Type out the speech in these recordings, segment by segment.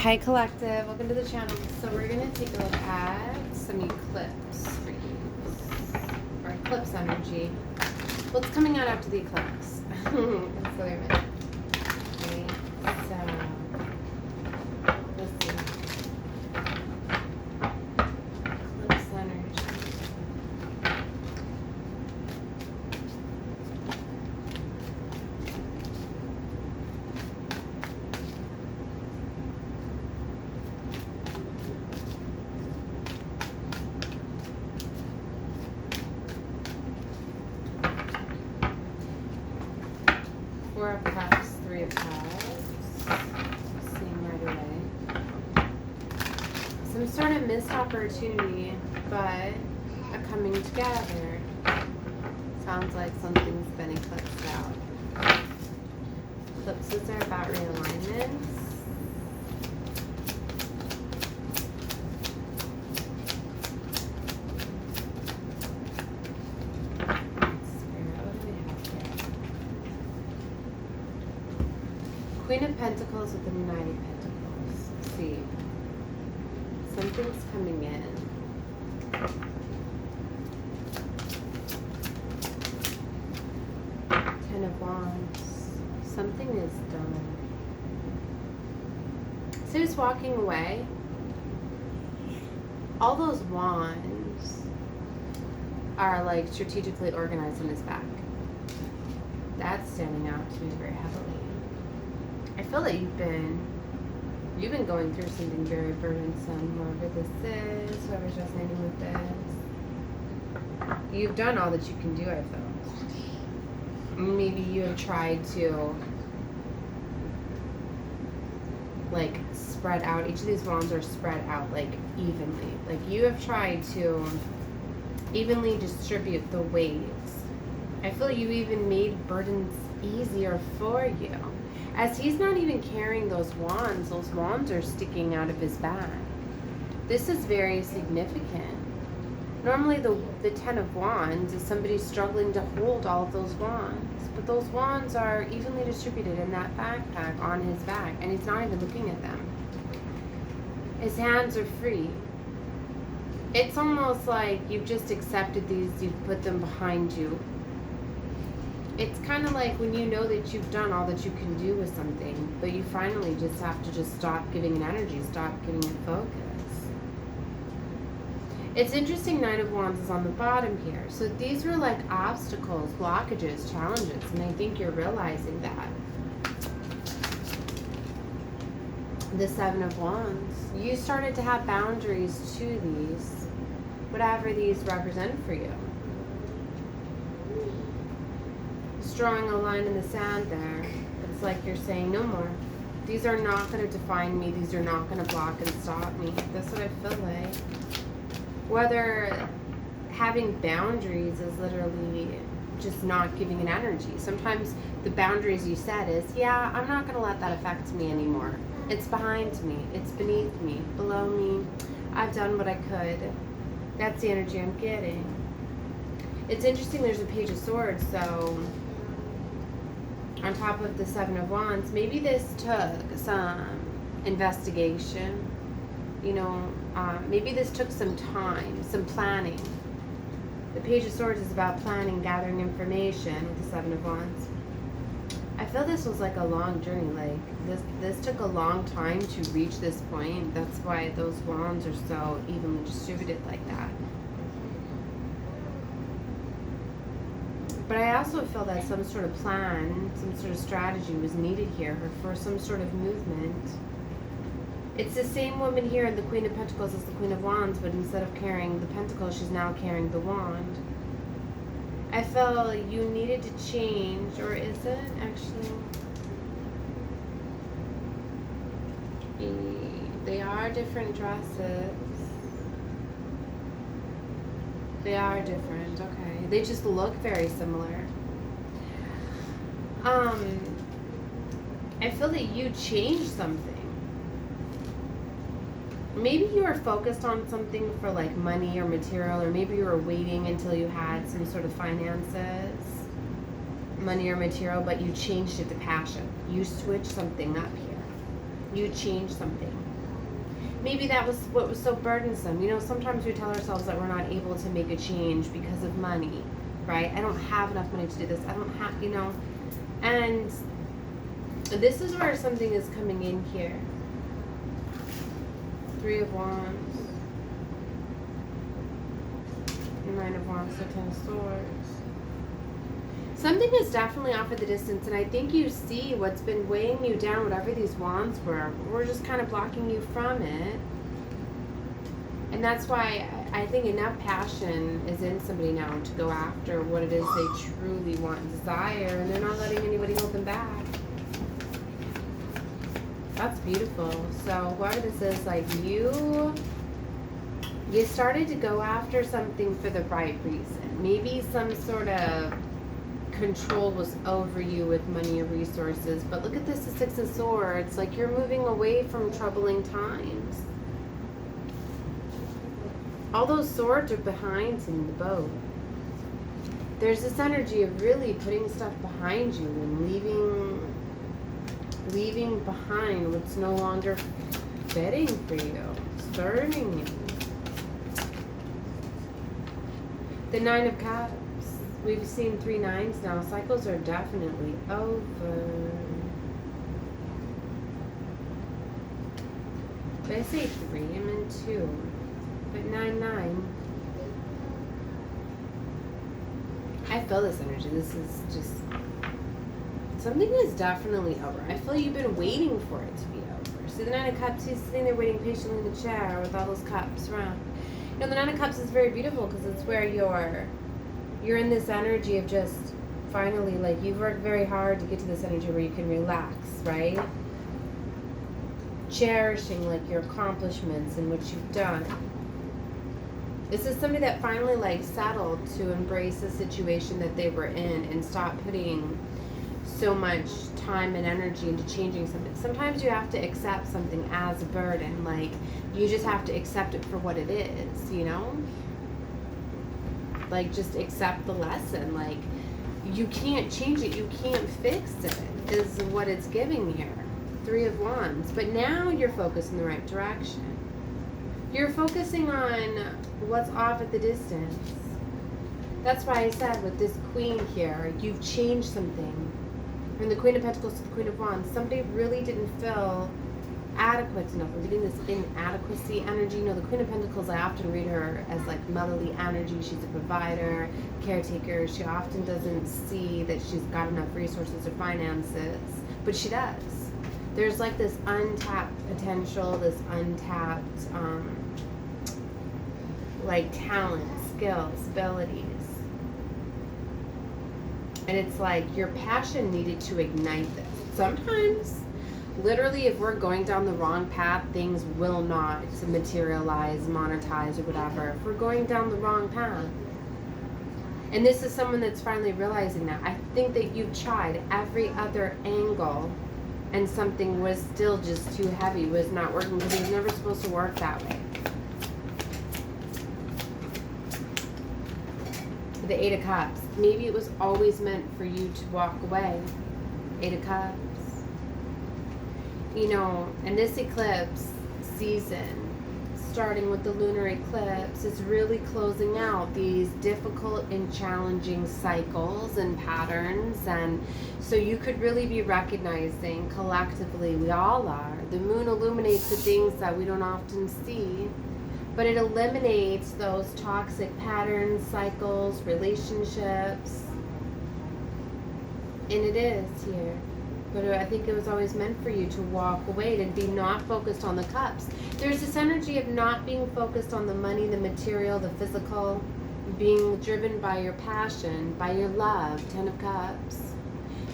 Hi Collective, welcome to the channel. So we're going to take a look at some eclipse readings, or eclipse energy. What's coming out after the eclipse? That's what I meant. Okay, so let's see. Eclipse energy. 4 of Cups, 3 of Cups. Seeing right away. Some sort of missed opportunity, but a coming together. Sounds like something's been eclipsed out. Eclipses are about realignments. Queen of Pentacles with the Knight of Pentacles. Let's see. Something's coming in. Ten of Wands. Something is done. So he's walking away. All those wands are like strategically organized in his back. That's standing out to me very heavily. I feel that you've been going through something very burdensome, whoever this is, whoever's resonating with this. You've done all that you can do, I feel. Maybe you have tried to like spread out. Each of these wands are spread out like evenly. Like you have tried to evenly distribute the weights. I feel you even made burdens easier for you. As he's not even carrying those wands are sticking out of his bag. This is very significant. Normally the Ten of Wands is somebody struggling to hold all of those wands, but those wands are evenly distributed in that backpack on his back, and he's not even looking at them. His hands are free. It's almost like you've just accepted these, you've put them behind you. It's kind of like when you know that you've done all that you can do with something, but you finally just have to just stop giving it energy, stop giving it focus. It's interesting, Knight of Wands is on the bottom here. So these were like obstacles, blockages, challenges, and I think you're realizing that. The Seven of Wands. You started to have boundaries to these, whatever these represent for you. Drawing a line in the sand there. It's like you're saying no more. These are not going to define me. These are not going to block and stop me. That's what I feel like. Whether having boundaries is literally just not giving an energy. Sometimes the boundaries you set is, yeah, I'm not going to let that affect me anymore. It's behind me. It's beneath me. Below me. I've done what I could. That's the energy I'm getting. It's interesting, there's a Page of Swords, so on top of the Seven of Wands, maybe this took some investigation, you know, maybe this took some time, some planning. The Page of Swords is about planning, gathering information with the Seven of Wands. I feel this was like a long journey, like this took a long time to reach this point. That's why those wands are so evenly distributed like that. But I also feel that some sort of plan, some sort of strategy was needed here for some sort of movement. It's the same woman here in the Queen of Pentacles as the Queen of Wands, but instead of carrying the Pentacle, she's now carrying the Wand. I felt you needed to change, or is it actually? They are different dresses. They are different, okay. They just look very similar. I feel that you changed something. Maybe you were focused on something for like money or material, or maybe you were waiting until you had some sort of finances, money or material, but you changed it to passion. You switched something up here. You changed something. maybe that was what was so burdensome. You know, sometimes we tell ourselves that we're not able to make a change because of money, right? I don't have enough money to do this. I don't have, you know. And this is where something is coming in here. 3 of Wands. 9 of Wands to 10 of Swords. Something is definitely off at the distance, and I think you see what's been weighing you down, whatever these wands were. We're just kind of blocking you from it. And that's why I think enough passion is in somebody now to go after what it is they truly want and desire, and they're not letting anybody hold them back. That's beautiful. So whoever this is, like you started to go after something for the right reason. Maybe some sort of control was over you with money or resources, but look at this, the 6 of Swords. Like you're moving away from troubling times. All those swords are behind in the boat. There's this energy of really putting stuff behind you and leaving behind what's no longer fitting for you, serving you. The 9 of Cups. We've seen 3 9s now. Cycles are definitely over. Did I say 3? I meant 2. But 9 9. I feel this energy. This is just... something is definitely over. I feel you've been waiting for it to be over. See the 9 of Cups, he's sitting there waiting patiently in the chair with all those cups around. You know, the 9 of Cups is very beautiful because it's where you're in this energy of just finally, like, you've worked very hard to get to this energy where you can relax, right? Cherishing, like, your accomplishments and what you've done. This is somebody that finally, like, settled to embrace the situation that they were in and stop putting so much time and energy into changing something. Sometimes you have to accept something as a burden. Like, you just have to accept it for what it is, you know? Like, just accept the lesson. Like, you can't change it. You can't fix it, is what it's giving here. 3 of Wands. But now you're focused in the right direction. You're focusing on what's off at the distance. That's why I said with this Queen here, you've changed something. From the Queen of Pentacles to the Queen of Wands, somebody really didn't feel adequate enough. I'm getting this inadequacy energy. You know, the Queen of Pentacles, I often read her as like motherly energy. She's a provider, caretaker. She often doesn't see that she's got enough resources or finances, but she does. There's like this untapped potential, this untapped like talent, skills, abilities. And it's like your passion needed to ignite this. Sometimes, literally, if we're going down the wrong path, things will not materialize, monetize, or whatever. If we're going down the wrong path. And this is someone that's finally realizing that. I think that you've tried every other angle and something was still just too heavy, was not working, because it was never supposed to work that way. The 8 of Cups. Maybe it was always meant for you to walk away. 8 of Cups. You know, and this eclipse season, starting with the lunar eclipse, is really closing out these difficult and challenging cycles and patterns. And so you could really be recognizing collectively, we all are, the moon illuminates the things that we don't often see. But it eliminates those toxic patterns, cycles, relationships. And it is here. But I think it was always meant for you to walk away, to be not focused on the cups. There's this energy of not being focused on the money, the material, the physical, being driven by your passion, by your love. 10 of Cups.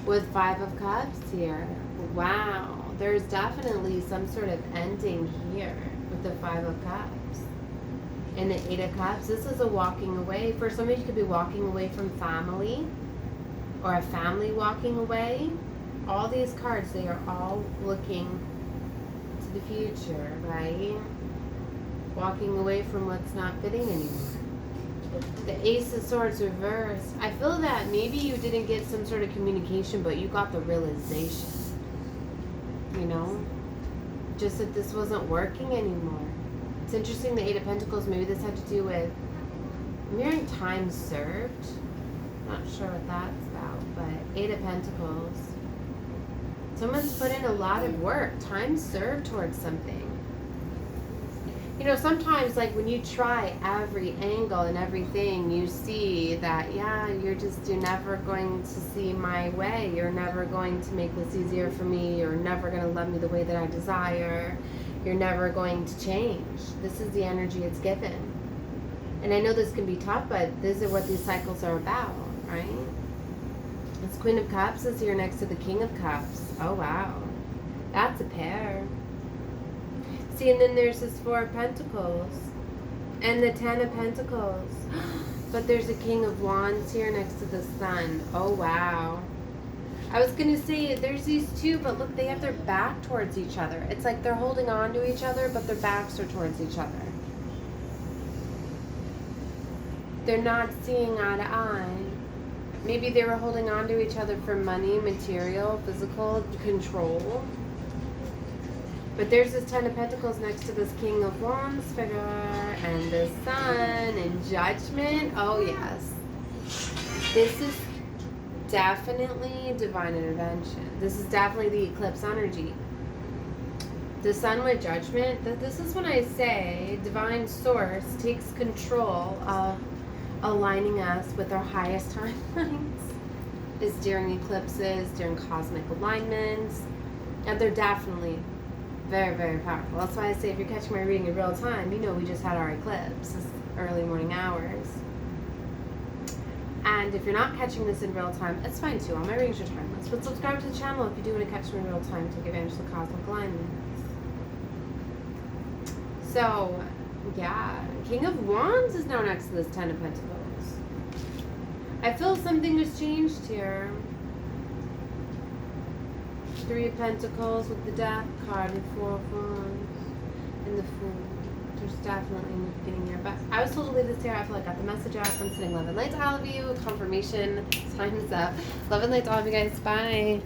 With 5 of Cups here. Wow. There's definitely some sort of ending here with the 5 of Cups. And the 8 of Cups, this is a walking away. For some of you, could be walking away from family, or a family walking away. All these cards, they are all looking to the future, right? Walking away from what's not fitting anymore. The Ace of Swords reversed. I feel that maybe you didn't get some sort of communication, but you got the realization, you know? just that this wasn't working anymore. It's interesting, the Eight of Pentacles, maybe this had to do with, I'm hearing time served. Not sure what that's about, but Eight of Pentacles. Someone's put in a lot of work, time served towards something. You know, sometimes like when you try every angle and everything, you see that, yeah, you're never going to see my way. You're never going to make this easier for me. You're never going to love me the way that I desire. You're never going to change. This is the energy it's given. And I know this can be tough, but this is what these cycles are about, right? This Queen of Cups is here next to the King of Cups. Oh, wow. That's a pair. See, and then there's this Four of Pentacles and the Ten of Pentacles. But there's a King of Wands here next to the Sun. Oh, wow. I was going to say there's these two, but look, they have their back towards each other. It's like they're holding on to each other, but their backs are towards each other. They're not seeing eye to eye. Maybe they were holding on to each other for money, material, physical, control. But there's this Ten of Pentacles next to this King of Wands figure and the Sun and Judgment. Oh, yes. This is definitely divine intervention. This is definitely the eclipse energy. The Sun with Judgment. This is when I say divine source takes control of aligning us with our highest timelines. Is during eclipses, during cosmic alignments. And they're definitely very, very powerful. That's why I say if you're catching my reading in real time, you know we just had our eclipse, this early morning hours. And if you're not catching this in real time, it's fine too. All my readings are timeless. But subscribe to the channel if you do want to catch me in real time to take advantage of the cosmic alignments. So, yeah, King of Wands is now next to this Ten of Pentacles. I feel something has changed here. Three of Pentacles with the Death card and Four of Wands and the Fool. There's definitely a new beginning here. But I was told to leave this here. I feel like I got the message out. I'm sending love and light to all of you. Confirmation. Time is up. Love and light to all of you guys. Bye.